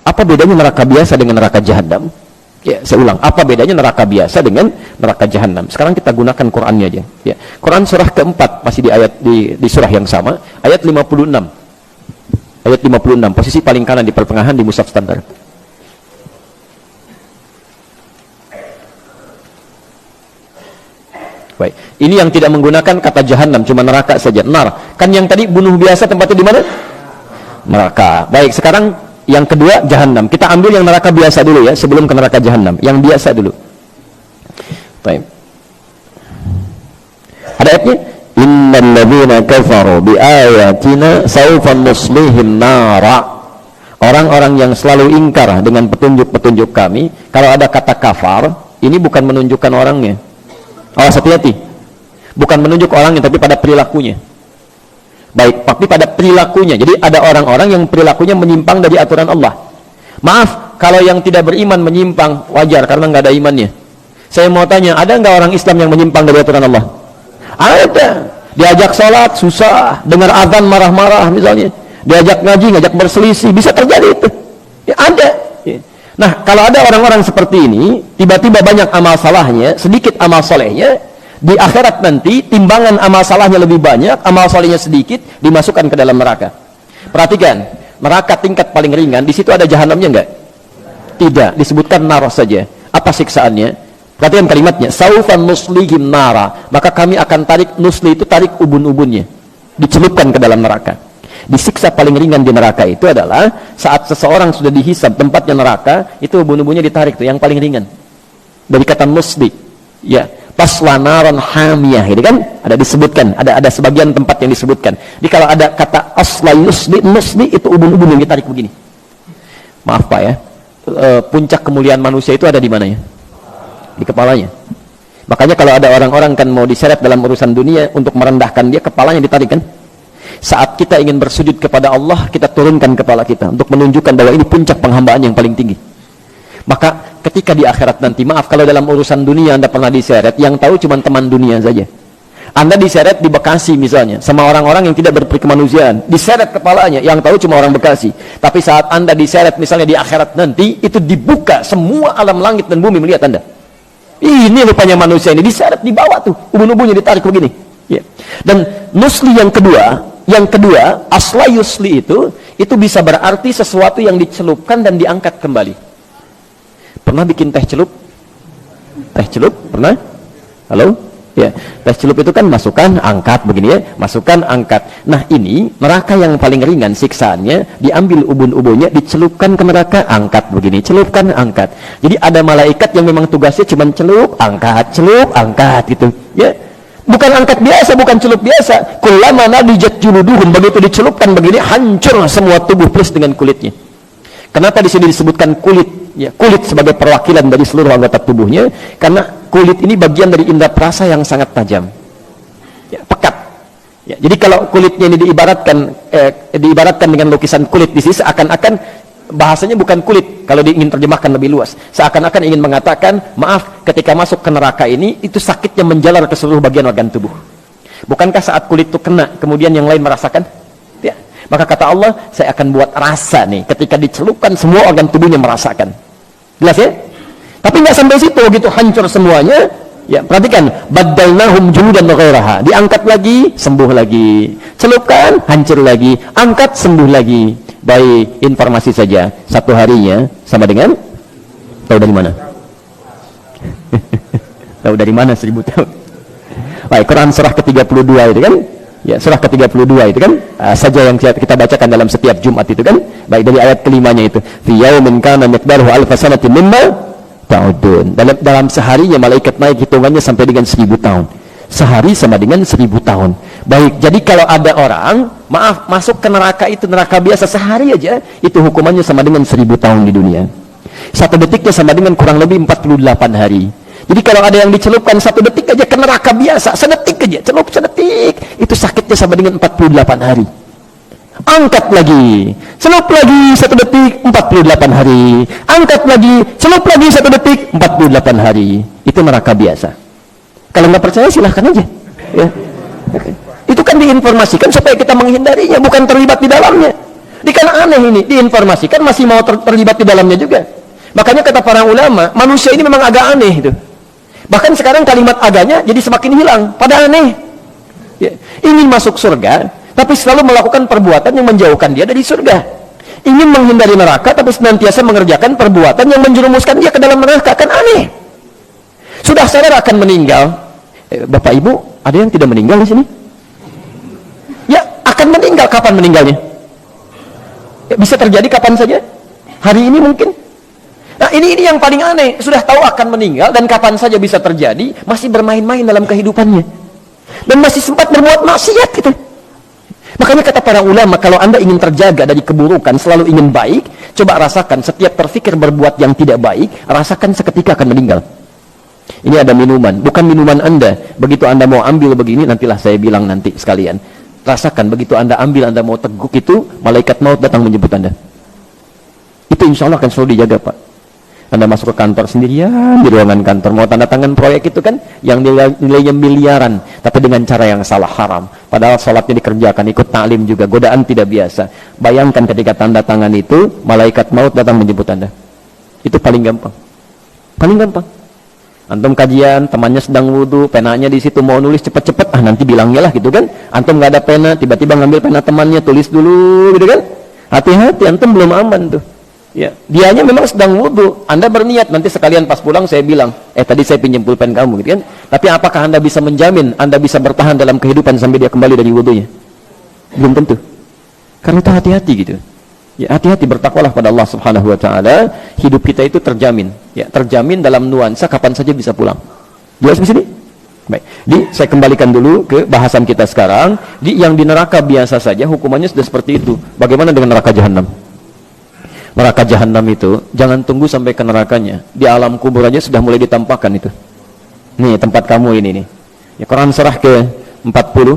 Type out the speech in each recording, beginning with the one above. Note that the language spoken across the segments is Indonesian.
Apa bedanya neraka biasa dengan neraka jahanam? Ya, saya ulang, apa bedanya neraka biasa dengan neraka jahanam? Sekarang kita gunakan Qur'annya aja. Ya, Quran surah keempat, masih di ayat di surah yang sama, ayat 56. Ayat 56, posisi paling kanan di pertengahan di mushaf standar. Baik, ini yang tidak menggunakan kata jahanam, cuma neraka saja. Nar, kan yang tadi bunuh biasa tempatnya di mana? Neraka. Baik, sekarang yang kedua jahanam. Kita ambil yang neraka biasa dulu ya, sebelum ke neraka jahanam. Yang biasa dulu. Baik. Ada ayatnya? Innal ladzina kafaru biayatina sawfa nuslihim nara. Orang-orang yang selalu ingkar dengan petunjuk-petunjuk kami, kalau ada kata kafar, ini bukan menunjukkan orangnya. Awas, hati-hati. Bukan menunjuk orangnya, tapi pada perilakunya. Baik, tapi pada perilakunya. Jadi ada orang-orang yang perilakunya menyimpang dari aturan Allah. Maaf, kalau yang tidak beriman menyimpang, wajar karena nggak ada imannya. Saya mau tanya, ada nggak orang Islam yang menyimpang dari aturan Allah? Ada. Diajak sholat susah, dengar azan marah-marah misalnya. Diajak ngaji, ngajak berselisih, bisa terjadi itu. Ya, ada. Nah, kalau ada orang-orang seperti ini, tiba-tiba banyak amal salahnya, sedikit amal solehnya, di akhirat nanti timbangan amal salahnya lebih banyak, amal solehnya sedikit, dimasukkan ke dalam neraka. Perhatikan, neraka tingkat paling ringan, di situ ada jahanamnya enggak? Tidak, disebutkan nar saja. Apa siksaannya? Perhatikan kalimatnya, saufan nuslihim nara, maka kami akan tarik, nusli itu tarik ubun-ubunnya, dicelupkan ke dalam neraka. Disiksa paling ringan di neraka itu adalah saat seseorang sudah dihisab tempatnya neraka, itu ubun-ubunnya ditarik tuh, yang paling ringan. Dari kata nusli, ya, paslanaran hamiyah, gitu kan? Ada disebutkan, ada sebagian tempat yang disebutkan. Jadi kalau ada kata asla nusli itu ubun-ubun yang ditarik begini. Maaf Pak ya, puncak kemuliaan manusia itu ada di mana ya? Di kepalanya. Makanya kalau ada orang-orang kan mau diseret dalam urusan dunia untuk merendahkan dia, kepalanya ditarik kan? Saat kita ingin bersujud kepada Allah, kita turunkan kepala kita untuk menunjukkan bahwa ini puncak penghambaan yang paling tinggi. Maka ketika di akhirat nanti, maaf kalau dalam urusan dunia Anda pernah diseret, yang tahu cuma teman dunia saja. Anda diseret di Bekasi misalnya, sama orang-orang yang tidak berperkemanusiaan, diseret kepalanya, yang tahu cuma orang Bekasi. Tapi saat Anda diseret misalnya di akhirat nanti, itu dibuka semua alam langit dan bumi melihat Anda. Ini rupanya manusia ini diseret di bawah tuh, ubun-ubunnya ditarik begini. Ya. Dan nusli yang kedua, asla yusli itu bisa berarti sesuatu yang dicelupkan dan diangkat kembali. Pernah bikin teh celup? Teh celup? Pernah? Halo? Ya, teh celup itu kan masukkan, angkat begini ya, masukkan, angkat. Nah ini neraka yang paling ringan siksaannya, diambil ubun-ubunnya, dicelupkan ke neraka, angkat begini, celupkan, angkat. Jadi ada malaikat yang memang tugasnya cuma celup, angkat gitu. Ya. Bukan angkat biasa, bukan celup biasa. Kullama nadijat juluduhum, begitu dicelupkan begini, hancur semua tubuh plus dengan kulitnya. Kenapa di sini disebutkan kulit? Ya, kulit sebagai perwakilan dari seluruh anggota tubuhnya, karena kulit ini bagian dari indera perasa yang sangat tajam. Ya, pekat. Ya, jadi kalau kulitnya ini diibaratkan dengan lukisan kulit di sini, seakan-akan bahasanya bukan kulit kalau ingin terjemahkan lebih luas, seakan-akan ingin mengatakan maaf, ketika masuk ke neraka ini itu sakitnya menjalar ke seluruh bagian organ tubuh. Bukankah saat kulit itu kena kemudian yang lain merasakan? Ya. Maka kata Allah, saya akan buat rasa nih ketika dicelupkan semua organ tubuhnya merasakan. Jelas ya? Tapi nggak sampai situ, gitu hancur semuanya. Ya, perhatikan, baddalnahum juludan ghairaha, diangkat lagi, sembuh lagi, celupkan, hancur lagi, angkat, sembuh lagi. Baik, informasi saja, satu harinya sama dengan, tahu dari mana? Tahu dari mana 1000 tahun? Baik, Quran surah ke-32 itu kan? Ya, surah ke-32 itu kan? Saja yang kita bacakan dalam setiap Jumat itu kan? Baik, dari ayat kelimanya itu, fi yaumin kana miqdaruhu alfa sanatin mimma ta'udun. Dalam seharinya malaikat naik hitungannya sampai dengan 1000 tahun. Sehari sama dengan 1000 tahun. Baik, jadi kalau ada orang, maaf, masuk ke neraka itu, neraka biasa sehari aja, itu hukumannya sama dengan 1000 tahun di dunia. Satu detiknya sama dengan kurang lebih 48 hari. Jadi kalau ada yang dicelupkan 1 detik aja ke neraka biasa, sedetik aja, celup sedetik, itu sakitnya sama dengan 48 hari. Angkat lagi, celup lagi 1 detik, 48 hari. Angkat lagi, celup lagi 1 detik, 48 hari. Itu neraka biasa. Kalau nggak percaya silahkan aja. Ya. Itu kan diinformasikan supaya kita menghindarinya, bukan terlibat di dalamnya. Ini kan aneh ini, diinformasikan masih mau terlibat di dalamnya juga. Makanya kata para ulama, manusia ini memang agak aneh itu. Bahkan sekarang kalimat aganya jadi semakin hilang, pada aneh. Ya. Ingin masuk surga, tapi selalu melakukan perbuatan yang menjauhkan dia dari surga. Ingin menghindari neraka, tapi senantiasa mengerjakan perbuatan yang menjerumuskan dia ke dalam neraka. Kan aneh. Sudah sadar akan meninggal. Bapak Ibu, ada yang tidak meninggal di sini? Ya, akan meninggal. Kapan meninggalnya? Ya, bisa terjadi kapan saja. Hari ini mungkin. Nah, ini yang paling aneh. Sudah tahu akan meninggal dan kapan saja bisa terjadi, masih bermain-main dalam kehidupannya. Dan masih sempat berbuat maksiat gitu. Makanya kata para ulama, kalau Anda ingin terjaga dari keburukan, selalu ingin baik, coba rasakan setiap terfikir berbuat yang tidak baik, rasakan seketika akan meninggal. Ini ada minuman, bukan minuman Anda. Begitu Anda mau ambil begini, nantilah saya bilang nanti sekalian. Rasakan, begitu Anda ambil, Anda mau teguk itu, malaikat maut datang menjemput Anda. Itu insya Allah akan selalu dijaga, Pak. Anda masuk ke kantor sendirian, di ruangan kantor, mau tanda tangan proyek itu kan, yang nilainya miliaran, tapi dengan cara yang salah, haram. Padahal sholatnya dikerjakan, ikut taklim juga, godaan tidak biasa. Bayangkan ketika tanda tangan itu, malaikat maut datang menjemput Anda. Itu paling gampang. Paling gampang. Antum kajian, temannya sedang wudu, penanya di situ mau nulis cepet-cepet, nanti bilangnya lah gitu kan. Antum nggak ada pena, tiba-tiba ngambil pena temannya, tulis dulu gitu kan. Hati-hati, antum belum aman tuh. Ya, dianya memang sedang wudu. Anda berniat nanti sekalian pas pulang saya bilang, tadi saya pinjam pulpen kamu gitu kan. Tapi apakah Anda bisa menjamin Anda bisa bertahan dalam kehidupan sampai dia kembali dari wudunya? Belum tentu. Karena itu hati-hati gitu. Ya, hati-hati, bertakwalah pada Allah Subhanahu wa taala. Hidup kita itu terjamin. Ya, terjamin dalam nuansa kapan saja bisa pulang. Jelas di sini? Baik. Saya kembalikan dulu ke bahasan kita sekarang. Yang di neraka biasa saja hukumannya sudah seperti itu. Bagaimana dengan neraka jahanam? Neraka jahanam itu jangan tunggu sampai ke nerakanya, di alam kubur aja sudah mulai ditampakkan itu. Nih tempat kamu ini nih. Ya, Quran surah ke 40.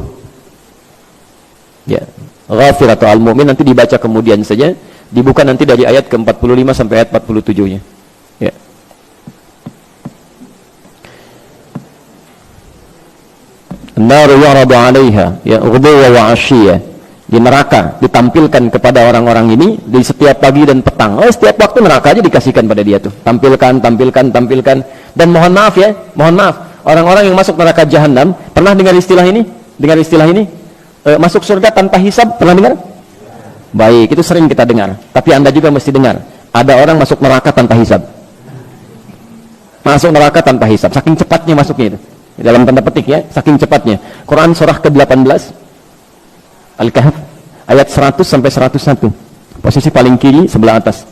Ya, Ghafir atau Al-Mu'min nanti dibaca kemudian saja, dibuka nanti dari ayat ke 45 sampai ayat 47-nya. Ya. An-naru yu'radu 'alaiha ya ghuduwwan wa 'ashiyya. Di neraka ditampilkan kepada orang-orang ini di setiap pagi dan petang. Setiap waktu neraka aja dikasihkan pada dia tuh. Tampilkan. Dan mohon maaf ya, orang-orang yang masuk neraka jahanam pernah dengar istilah ini? Masuk surga tanpa hisab, pernah dengar? Baik, itu sering kita dengar. Tapi Anda juga mesti dengar. Ada orang masuk neraka tanpa hisab. Masuk neraka tanpa hisab, saking cepatnya masuknya itu. Dalam tanda petik ya, saking cepatnya. Quran surah ke-18 Al-Kahf ayat 100 sampai 101. Posisi paling kiri sebelah atas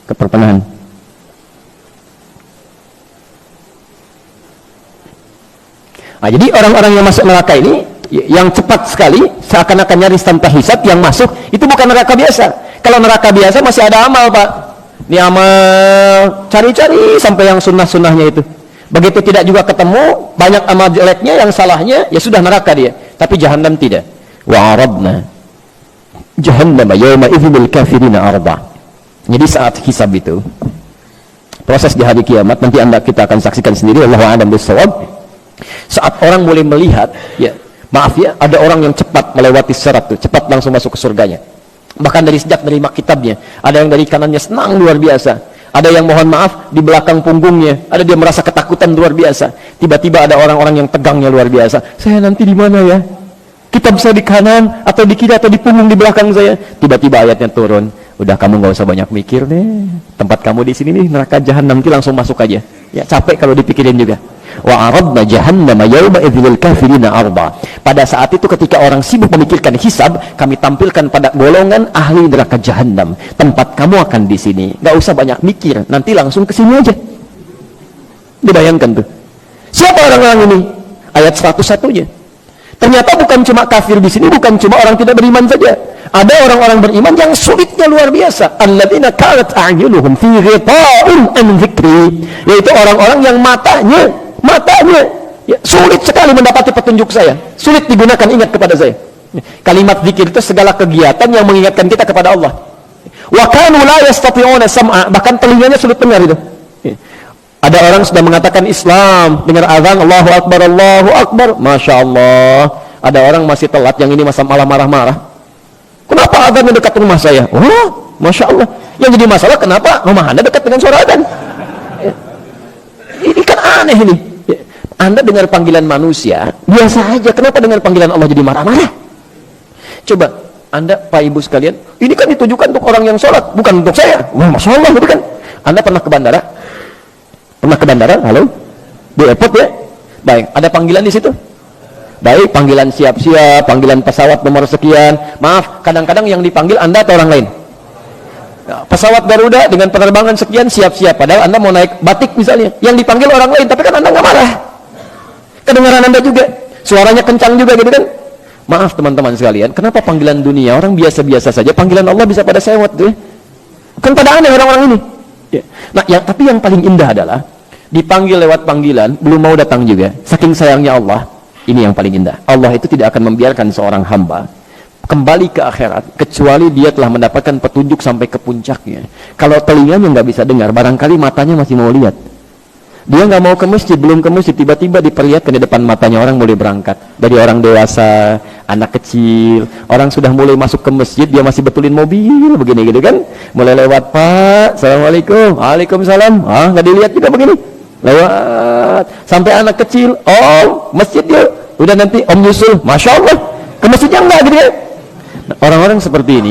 ke pertengahan. Nah, jadi orang-orang yang masuk neraka ini yang cepat sekali seakan-akan nyaris tanpa hisab yang masuk itu bukan neraka biasa. Kalau neraka biasa masih ada amal, Pak. Ini amal cari-cari sampai yang sunnah-sunnahnya itu. Begitu tidak juga ketemu, banyak amal jeleknya yang salahnya, ya sudah neraka dia. Tapi jahanam tidak. Wa'aradna jahannama yawma idzil kafirina arba. Jadi saat hisab itu, proses di hari kiamat nanti kita akan saksikan sendiri, Allahu a'lam bissawab. Saat orang mulai melihat, ya, maaf ya, ada orang yang cepat melewati sirat tuh, cepat langsung masuk ke surganya. Bahkan dari sejak menerima kitabnya, ada yang dari kanannya senang luar biasa. Ada yang mohon maaf di belakang punggungnya, ada dia merasa ketakutan luar biasa. Tiba-tiba ada orang-orang yang tegangnya luar biasa. Saya nanti di mana ya? Kitab saya di kanan atau di kiri atau di punggung di belakang saya. Tiba-tiba ayatnya turun. Udah, kamu nggak usah banyak mikir deh. Tempat kamu di sini nih neraka jahanam, nanti langsung masuk aja. Ya, capek kalau dipikirin juga. Wa aradna jahannama yawma idzil kafirina arba. Pada saat itu ketika orang sibuk memikirkan hisab, kami tampilkan pada golongan ahli neraka jahanam. Tempat kamu akan di sini. Nggak usah banyak mikir, nanti langsung ke sini aja. Dibayangkan tuh. Siapa orang-orang ini? Ayat 101-nya. Ternyata bukan cuma kafir di sini, bukan cuma orang tidak beriman saja. Ada orang-orang beriman yang sulitnya luar biasa. Alladzina kanat a'yunuhum fi ghita'in an dzikri, yaitu orang-orang yang matanya ya, sulit sekali mendapati petunjuk saya, sulit digunakan ingat kepada saya. Kalimat zikir itu segala kegiatan yang mengingatkan kita kepada Allah. Wa kanu la yastati'una sam'a, bahkan telinganya sulit dengar itu. Ada orang sudah mengatakan Islam, dengar azan Allahu Akbar, Masya Allah. Ada orang masih telat, yang ini masa malah marah-marah. Kenapa adzannya dekat rumah saya? Oh, Masya Allah. Yang jadi masalah kenapa rumah Anda dekat dengan suara adzan? Ini kan aneh ini. Anda dengar panggilan manusia biasa aja, kenapa dengar panggilan Allah jadi marah-marah? Coba Anda, Pak Ibu sekalian, ini kan ditujukan untuk orang yang sholat, bukan untuk saya. Wah, Masya Allah, gitu kan? Anda pernah ke bandara? Pernah ke bandara? Halo? Di airport ya? Baik, ada panggilan di situ? Baik, panggilan siap-siap, panggilan pesawat nomor sekian. Maaf, kadang-kadang yang dipanggil Anda atau orang lain? Pesawat Garuda dengan penerbangan sekian siap-siap, padahal Anda mau naik batik misalnya, yang dipanggil orang lain, tapi kan Anda nggak marah. Kedengaran Anda juga, suaranya kencang juga gitu kan. Maaf teman-teman sekalian, kenapa panggilan dunia orang biasa-biasa saja, panggilan Allah bisa pada sewot tuh ya? Kan pada aneh orang-orang ini ya. Nah tapi yang paling indah adalah dipanggil lewat panggilan belum mau datang juga, saking sayangnya Allah. Ini yang paling indah, Allah itu tidak akan membiarkan seorang hamba kembali ke akhirat kecuali dia telah mendapatkan petunjuk sampai ke puncaknya. Kalau telinganya nggak bisa dengar, barangkali matanya masih mau lihat. Dia nggak mau ke masjid, belum ke masjid, tiba-tiba diperlihatkan di depan matanya orang mulai berangkat. Dari orang dewasa, anak kecil, orang sudah mulai masuk ke masjid, dia masih betulin mobil, begini gitu kan. Mulai lewat, Pak, Assalamualaikum, Waalaikumsalam, nggak dilihat juga begini. Lewat, sampai anak kecil, oh, masjid dia, udah nanti Om Yusul, Masya Allah, ke masjidnya enggak gitu kan. Nah, orang-orang seperti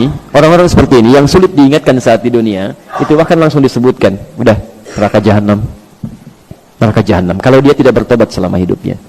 ini, yang sulit diingatkan saat di dunia, itu bahkan langsung disebutkan, udah, neraka jahanam. Kalau dia tidak bertobat selama hidupnya.